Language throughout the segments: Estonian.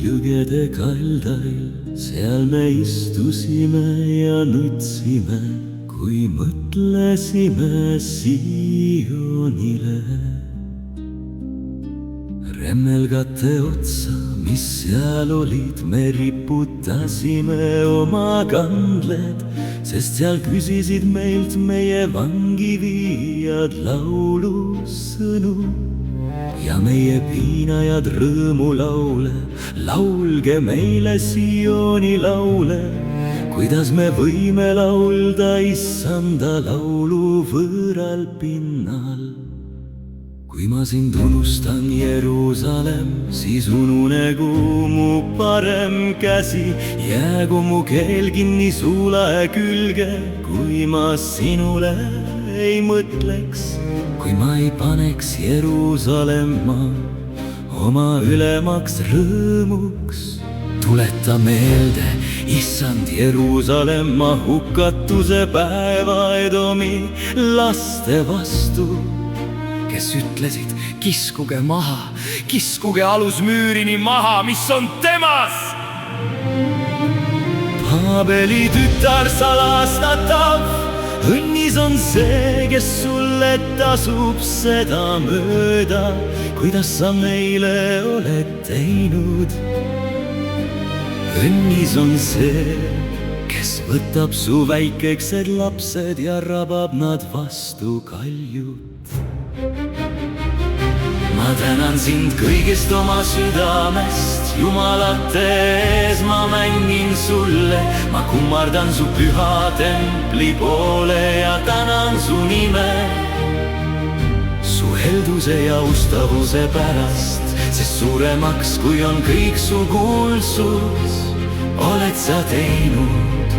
jõgede kaldail, seal me istusime ja nutsime, kui mõtlesime Sionile. Remmelgate otsa, mis seal olid, me riputasime oma kandled, sest seal küsisid meilt meie vangiviijad laulusõnu. Ja meie piinajad rõõmulaule, laulge meile Sioni laule, kuidas me võime laulda issanda laulu võõral pinnal. Kui ma sind unustan, Jeruusalemm, siis ununegu mu parem käsi, jäägu mu keel kinni suulae külge, kui ma sinule ei mõtleks. Kui ma ei paneks Jeruusalemma oma ülemaks rõõmuks. Tuleta meelde, issand, Jeruusalemma hukatuse päeva Edomi laste vastu, kes ütlesid, kiskuge maha, kiskuge alusmüürini maha, mis on temas. Paabeli tütar salastatav, õnnis on see, kes sulle tasub seda mööda, kuidas sa meile oled teinud. Õnnis on see, kes võtab su väikesed lapsed ja rabab nad vastu kaljut. Ma tänan sind kõigest oma südamest, jumalate ees ma mängin sulle. Ma kummardan su püha templi poole ja tänan su nime, su helduse ja ustavuse pärast, sest suuremaks kui on kõik su kuulsus, oled sa teinud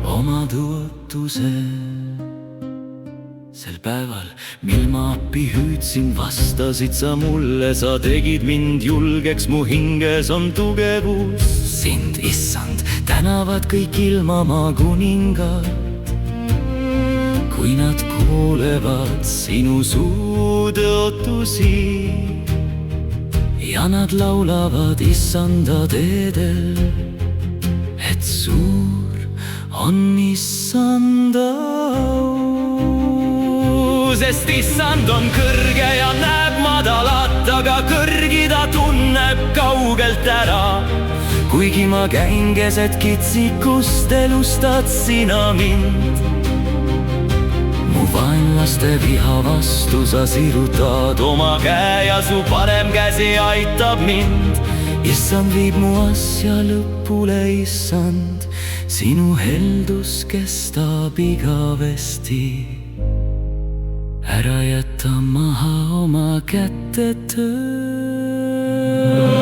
oma tõotuse. Sel päeval, mil ma appi hüüdsin, vastasid sa mulle, sa tegid mind julgeks, mu hinges on tugevus. Sind, issand, tänavad kõik ilmamaa kuningad, kui nad kuulevad sinu suutõotusi ja nad laulavad issanda teedel, et suur on issanda au. Sest issand on kõrge ja näeb madalat, aga kõrgi ta tunneb kaugelt ära. Kuigi ma käin keset kitsikust, elustad sina mind. Mu vaenlaste viha vastu sa sirutad oma käe ja su parem käsi aitab mind. Issand viib mu asja lõpule, issand, sinu heldus kestab igavesti. Ära jäta maha oma kätte töö.